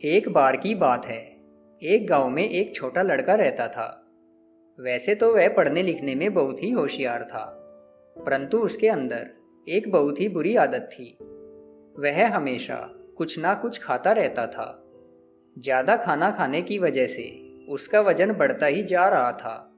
एक बार की बात है। एक गांव में एक छोटा लड़का रहता था। वैसे तो वह पढ़ने लिखने में बहुत ही होशियार था, परंतु उसके अंदर एक बहुत ही बुरी आदत थी। वह हमेशा कुछ ना कुछ खाता रहता था। ज़्यादा खाना खाने की वजह से उसका वजन बढ़ता ही जा रहा था।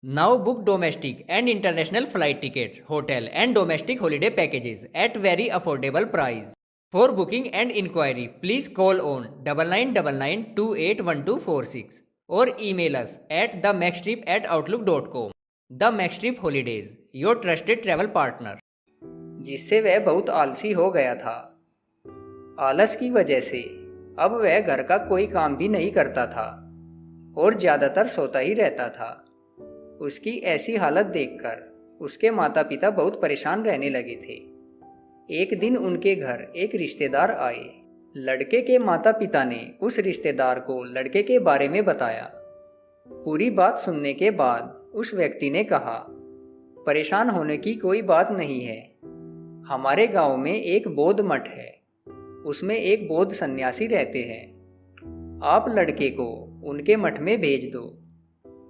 Now book domestic and international flight tickets, hotel and domestic holiday packages at very affordable price. For booking and inquiry, please call on 9999281246 or email us at themaxtrip@outlook.com. The Max Trip Holidays, your trusted travel partner. जिससे वह बहुत आलसी हो गया था। आलस की वजह से अब वह घर का कोई काम भी नहीं करता था और ज़्यादातर सोता ही रहता था। उसकी ऐसी हालत देखकर उसके माता पिता बहुत परेशान रहने लगे थे। एक दिन उनके घर एक रिश्तेदार आए। लड़के के माता पिता ने उस रिश्तेदार को लड़के के बारे में बताया। पूरी बात सुनने के बाद उस व्यक्ति ने कहा, परेशान होने की कोई बात नहीं है। हमारे गांव में एक बौद्ध मठ है, उसमें एक बौद्ध सन्यासी रहते हैं। आप लड़के को उनके मठ में भेज दो।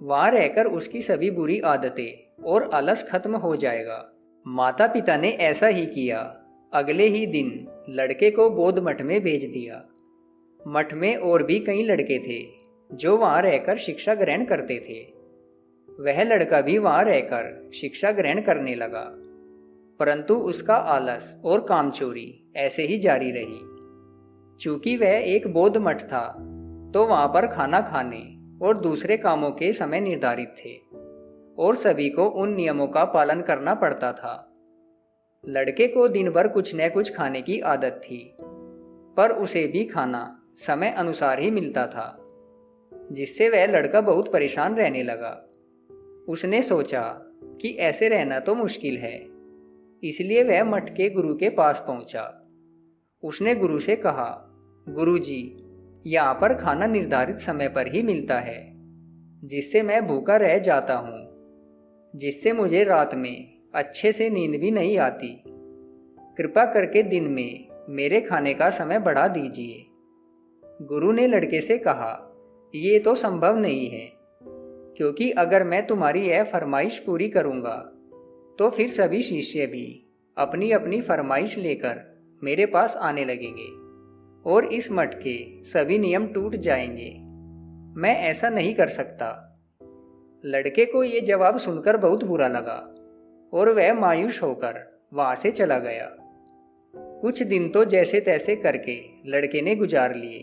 वहाँ रहकर उसकी सभी बुरी आदतें और आलस खत्म हो जाएगा। माता पिता ने ऐसा ही किया। अगले ही दिन लड़के को बौद्ध मठ में भेज दिया। मठ में और भी कई लड़के थे जो वहाँ रहकर शिक्षा ग्रहण करते थे। वह लड़का भी वहाँ रहकर शिक्षा ग्रहण करने लगा, परंतु उसका आलस और कामचोरी ऐसे ही जारी रही। चूंकि वह एक बौद्ध मठ था, तो वहाँ पर खाना खाने और दूसरे कामों के समय निर्धारित थे और सभी को उन नियमों का पालन करना पड़ता था। लड़के को दिन भर कुछ न कुछ खाने की आदत थी, पर उसे भी खाना समय अनुसार ही मिलता था, जिससे वह लड़का बहुत परेशान रहने लगा। उसने सोचा कि ऐसे रहना तो मुश्किल है, इसलिए वह मठ के गुरु के पास पहुंचा। उसने गुरु से कहा, गुरुजी, यहाँ पर खाना निर्धारित समय पर ही मिलता है, जिससे मैं भूखा रह जाता हूँ, जिससे मुझे रात में अच्छे से नींद भी नहीं आती। कृपा करके दिन में मेरे खाने का समय बढ़ा दीजिए। गुरु ने लड़के से कहा, ये तो संभव नहीं है, क्योंकि अगर मैं तुम्हारी यह फरमाइश पूरी करूँगा तो फिर सभी शिष्य भी अपनी अपनी फरमाइश लेकर मेरे पास आने लगेंगे और इस मठ के सभी नियम टूट जाएंगे। मैं ऐसा नहीं कर सकता। लड़के को ये जवाब सुनकर बहुत बुरा लगा और वह मायूस होकर वहाँ से चला गया। कुछ दिन तो जैसे तैसे करके लड़के ने गुजार लिए,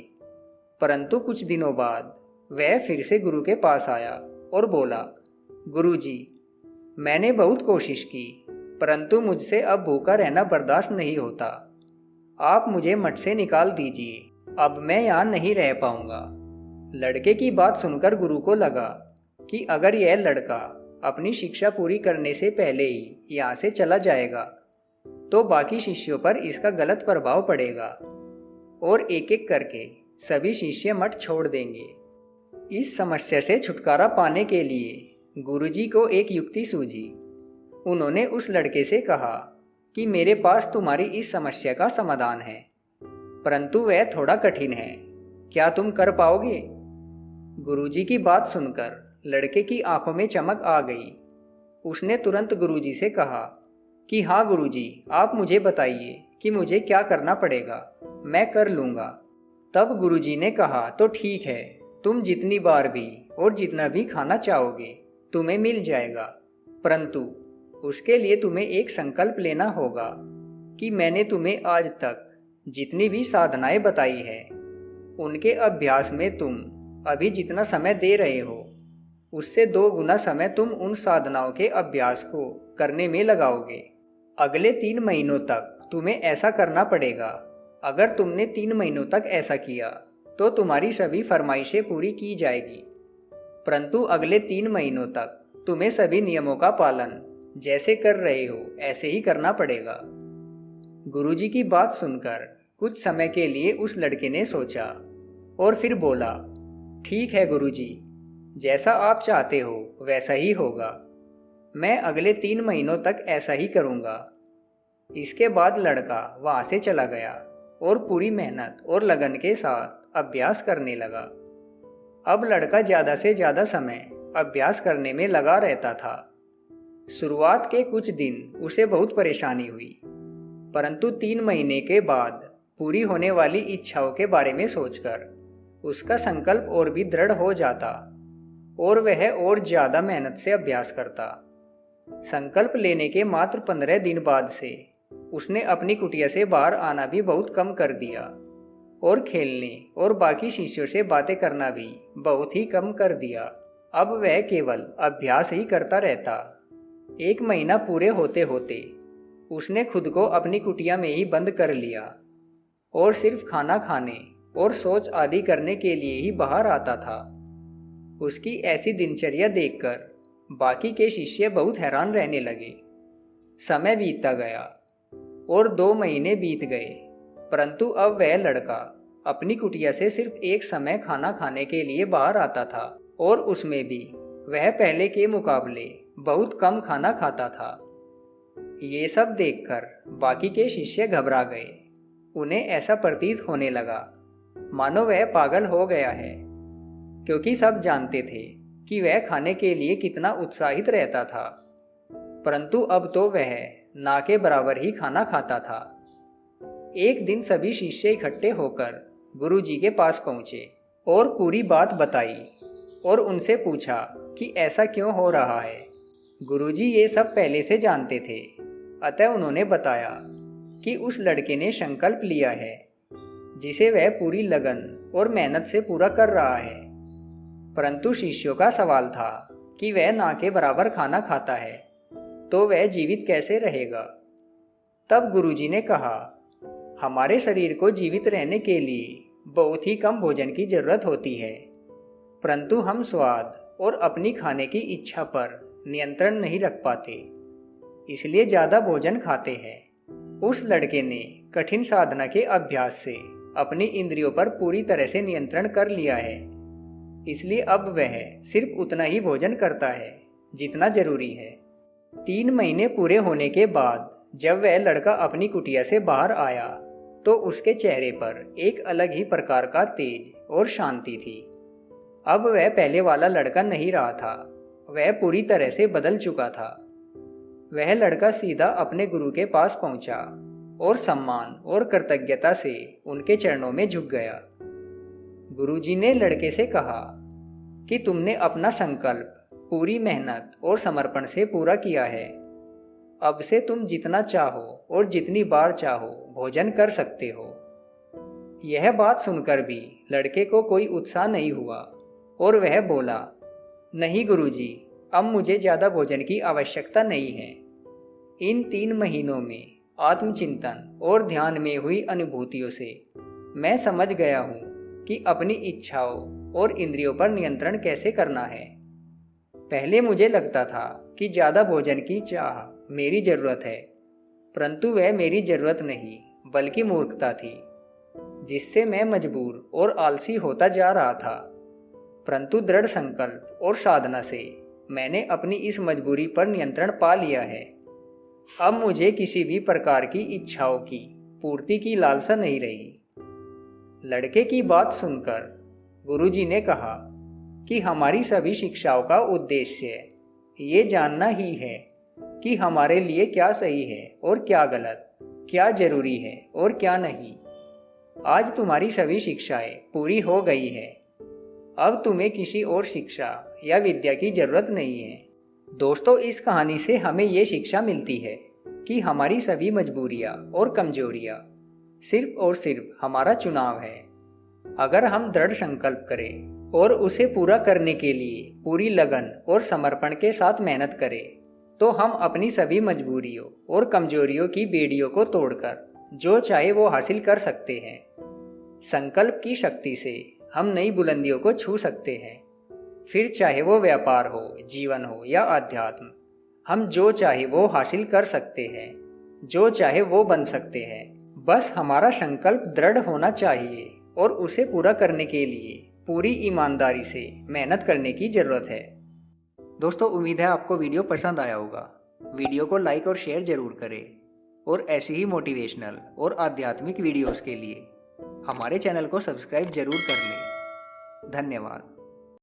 परंतु कुछ दिनों बाद वह फिर से गुरु के पास आया और बोला, गुरुजी, मैंने बहुत कोशिश की, परंतु मुझसे अब भूखा रहना बर्दाश्त नहीं होता। आप मुझे मठ से निकाल दीजिए, अब मैं यहाँ नहीं रह पाऊंगा। लड़के की बात सुनकर गुरु को लगा कि अगर यह लड़का अपनी शिक्षा पूरी करने से पहले ही यहाँ से चला जाएगा तो बाकी शिष्यों पर इसका गलत प्रभाव पड़ेगा और एक एक करके सभी शिष्य मठ छोड़ देंगे। इस समस्या से छुटकारा पाने के लिए गुरुजी को एक युक्ति सूझी। उन्होंने उस लड़के से कहा कि मेरे पास तुम्हारी इस समस्या का समाधान है, परंतु वह थोड़ा कठिन है। क्या तुम कर पाओगे? गुरुजी की बात सुनकर लड़के की आंखों में चमक आ गई। उसने तुरंत गुरुजी से कहा कि हाँ गुरुजी, आप मुझे बताइए कि मुझे क्या करना पड़ेगा, मैं कर लूँगा। तब गुरुजी ने कहा, तो ठीक है, तुम जितनी बार भी और जितना भी खाना चाहोगे तुम्हें मिल जाएगा, परंतु उसके लिए तुम्हें एक संकल्प लेना होगा कि मैंने तुम्हें आज तक जितनी भी साधनाएं बताई है उनके अभ्यास में तुम अभी जितना समय दे रहे हो उससे 2 गुना समय तुम उन साधनाओं के अभ्यास को करने में लगाओगे। अगले 3 महीनों तक तुम्हें ऐसा करना पड़ेगा। अगर तुमने 3 महीनों तक ऐसा किया तो तुम्हारी सभी फरमाइशें पूरी की जाएगी, परंतु अगले 3 महीनों तक तुम्हें सभी नियमों का पालन जैसे कर रहे हो ऐसे ही करना पड़ेगा। गुरुजी की बात सुनकर कुछ समय के लिए उस लड़के ने सोचा और फिर बोला, ठीक है गुरुजी, जैसा आप चाहते हो वैसा ही होगा। मैं अगले 3 महीनों तक ऐसा ही करूँगा। इसके बाद लड़का वहाँ से चला गया और पूरी मेहनत और लगन के साथ अभ्यास करने लगा। अब लड़का ज़्यादा से ज़्यादा समय अभ्यास करने में लगा रहता था। शुरुआत के कुछ दिन उसे बहुत परेशानी हुई, परंतु 3 महीने के बाद पूरी होने वाली इच्छाओं के बारे में सोचकर उसका संकल्प और भी दृढ़ हो जाता और वह और ज़्यादा मेहनत से अभ्यास करता। संकल्प लेने के मात्र 15 दिन बाद से उसने अपनी कुटिया से बाहर आना भी बहुत कम कर दिया और खेलने और बाकी शिष्यों से बातें करना भी बहुत ही कम कर दिया। अब वह केवल अभ्यास ही करता रहता। 1 महीना पूरे होते होते उसने खुद को अपनी कुटिया में ही बंद कर लिया और सिर्फ खाना खाने और सोच आदि करने के लिए ही बाहर आता था। उसकी ऐसी दिनचर्या देखकर बाकी के शिष्य बहुत हैरान रहने लगे। समय बीतता गया और 2 महीने बीत गए, परंतु अब वह लड़का अपनी कुटिया से सिर्फ एक समय खाना खाने के लिए बाहर आता था और उसमें भी वह पहले के मुकाबले बहुत कम खाना खाता था। ये सब देखकर बाकी के शिष्य घबरा गए। उन्हें ऐसा प्रतीत होने लगा मानो वह पागल हो गया है, क्योंकि सब जानते थे कि वह खाने के लिए कितना उत्साहित रहता था, परंतु अब तो वह ना के बराबर ही खाना खाता था। एक दिन सभी शिष्य इकट्ठे होकर गुरुजी के पास पहुंचे और पूरी बात बताई और उनसे पूछा कि ऐसा क्यों हो रहा है। गुरुजी ये सब पहले से जानते थे, अतः उन्होंने बताया कि उस लड़के ने संकल्प लिया है जिसे वह पूरी लगन और मेहनत से पूरा कर रहा है, परंतु शिष्यों का सवाल था कि वह ना के बराबर खाना खाता है तो वह जीवित कैसे रहेगा। तब गुरुजी ने कहा, हमारे शरीर को जीवित रहने के लिए बहुत ही कम भोजन की जरूरत होती है, परंतु हम स्वाद और अपनी खाने की इच्छा पर नियंत्रण नहीं रख पाते, इसलिए ज़्यादा भोजन खाते हैं। उस लड़के ने कठिन साधना के अभ्यास से अपनी इंद्रियों पर पूरी तरह से नियंत्रण कर लिया है, इसलिए अब वह सिर्फ उतना ही भोजन करता है जितना जरूरी है। 3 महीने पूरे होने के बाद जब वह लड़का अपनी कुटिया से बाहर आया तो उसके चेहरे पर एक अलग ही प्रकार का तेज और शांति थी। अब वह पहले वाला लड़का नहीं रहा था, वह पूरी तरह से बदल चुका था। वह लड़का सीधा अपने गुरु के पास पहुंचा और सम्मान और कृतज्ञता से उनके चरणों में झुक गया। गुरुजी ने लड़के से कहा कि तुमने अपना संकल्प पूरी मेहनत और समर्पण से पूरा किया है। अब से तुम जितना चाहो और जितनी बार चाहो भोजन कर सकते हो। यह बात सुनकर भी लड़के को कोई उत्साह नहीं हुआ और वह बोला, नहीं गुरुजी, अब मुझे ज़्यादा भोजन की आवश्यकता नहीं है। इन 3 महीनों में आत्मचिंतन और ध्यान में हुई अनुभूतियों से मैं समझ गया हूँ कि अपनी इच्छाओं और इंद्रियों पर नियंत्रण कैसे करना है। पहले मुझे लगता था कि ज़्यादा भोजन की चाह मेरी ज़रूरत है, परंतु वह मेरी ज़रूरत नहीं बल्कि मूर्खता थी, जिससे मैं मजबूर और आलसी होता जा रहा था। परंतु दृढ़ संकल्प और साधना से मैंने अपनी इस मजबूरी पर नियंत्रण पा लिया है। अब मुझे किसी भी प्रकार की इच्छाओं की पूर्ति की लालसा नहीं रही। लड़के की बात सुनकर गुरुजी ने कहा कि हमारी सभी शिक्षाओं का उद्देश्य ये जानना ही है कि हमारे लिए क्या सही है और क्या गलत, क्या जरूरी है और क्या नहीं। आज तुम्हारी सभी शिक्षाएं पूरी हो गई है। अब तुम्हें किसी और शिक्षा या विद्या की जरूरत नहीं है। दोस्तों, इस कहानी से हमें ये शिक्षा मिलती है कि हमारी सभी मजबूरियां और कमजोरियां सिर्फ और सिर्फ हमारा चुनाव है। अगर हम दृढ़ संकल्प करें और उसे पूरा करने के लिए पूरी लगन और समर्पण के साथ मेहनत करें, तो हम अपनी सभी मजबूरियों और कमजोरियों की बेड़ियों को तोड़कर जो चाहे वो हासिल कर सकते हैं। संकल्प की शक्ति से हम नई बुलंदियों को छू सकते हैं। फिर चाहे वो व्यापार हो, जीवन हो या आध्यात्म, हम जो चाहे वो हासिल कर सकते हैं, जो चाहे वो बन सकते हैं। बस हमारा संकल्प दृढ़ होना चाहिए और उसे पूरा करने के लिए पूरी ईमानदारी से मेहनत करने की ज़रूरत है। दोस्तों, उम्मीद है आपको वीडियो पसंद आया होगा। वीडियो को लाइक और शेयर ज़रूर करें और ऐसी ही मोटिवेशनल और आध्यात्मिक वीडियोस के लिए हमारे चैनल को सब्सक्राइब जरूर कर लें। धन्यवाद।